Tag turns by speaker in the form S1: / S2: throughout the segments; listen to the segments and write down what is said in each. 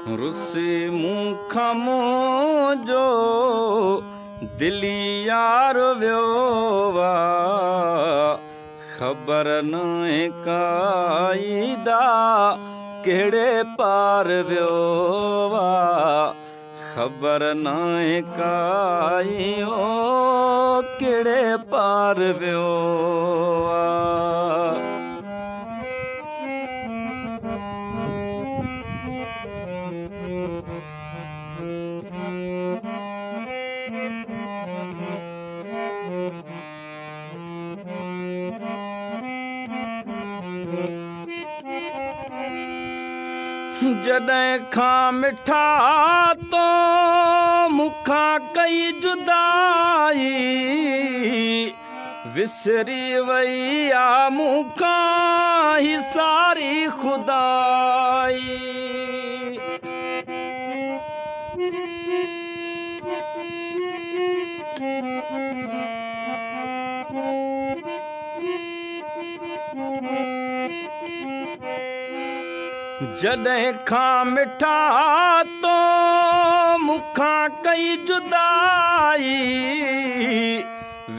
S1: रुसी मूंखां मुंहिंजो दिली यार वियो वा ख़बर नाहे काइदा कहिड़े पार वियो वा ख़बर नाहे काई कहिड़े पार वियो वा। जॾहिं खां मिठा तो मूंखां कई जुदाई विसरी वई आ मूंखां ही सारी खुदाई। जॾहिं खां मिठा तो मूंखां कई जुदाई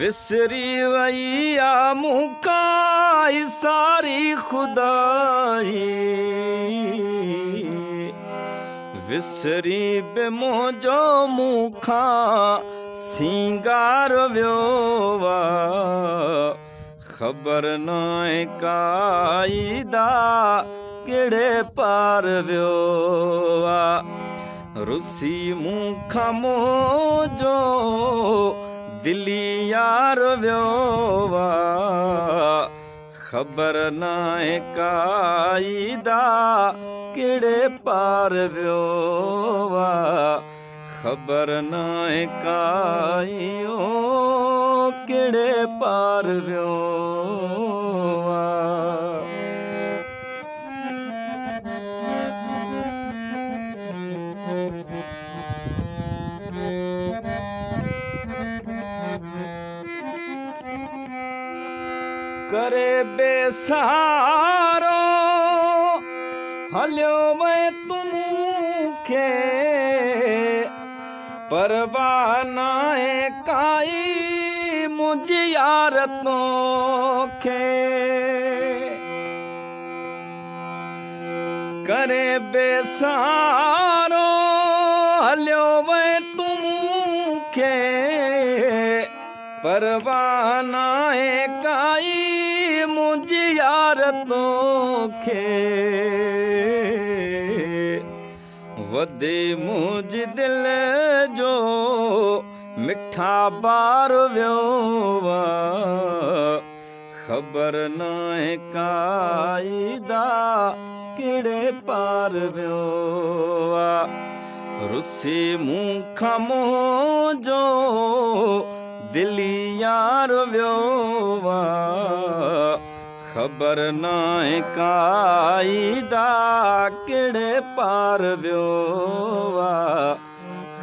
S1: विसरी वई आ मूंखां ही सारी खुदाई। विसरी बि मुंहिंजो मूंखां सिंगार वियो वा ख़बर नाहे काइदा कहिड़े पार वियो वा। रुसी मूंखां मुंहिंजो दिली यार वियो वा ख़बर नाहे काइदा कहिड़े पार वियो वा ख़बर नाहे काई कहिड़े पार वियो वा। करे बेसहारो हलियो मैं तुमखे परवाह नाहे काई मुंहिंजी यार तोखे। करे बेसहारो हलियो मैं तुमखे परवाह नाहे काई मुंहिंजी यार तोखे। वधे मुंहिंजी दिलि जो मिठा बार वियो वा ख़बर नाहे काइदा कहिड़े पार वियो वा। रुसी मूंखां मुंहिंजो दिली यार वियो वा ख़बर नाहे काइदा कहिड़े पार वियो वा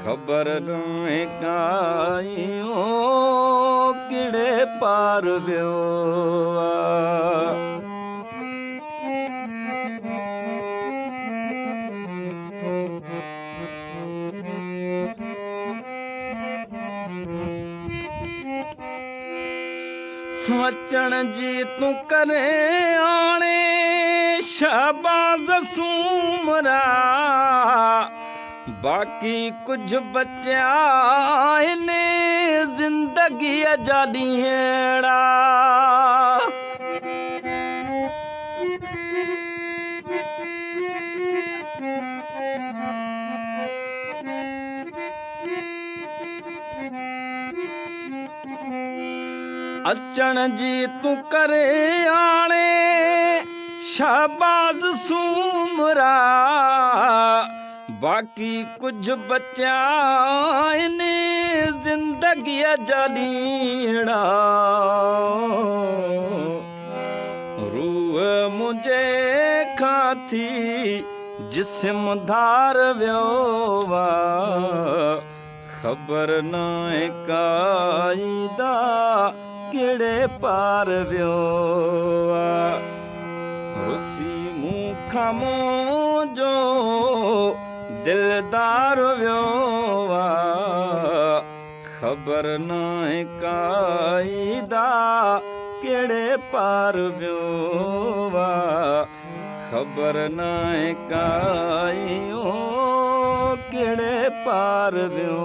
S1: ख़बर नाहे काई कहिड़े पार वियो वा। अचण जी तूं करे आणे शहबाज़ सूमरा बाक़ी कुझु बचिया आहिनि ज़िंदगीअ जा ॾींहड़ा। अचण जी तूं करे आणे शहबाज़ सूमरा बाक़ी कुझु बचिया आहिनि ज़िंदगीअ जा ॾींहड़ा। रूह मुंहिंजे खां थी जिस्म धार वियो वा ख़बर नाहे काइदा कहिड़े पार वियो रुसी मूंखां मुंहिंजो दिलदार वियो ख़बर नाहे काई दा कहिड़े पार वियो ख़बर नाहे काई कहिड़े पार वियो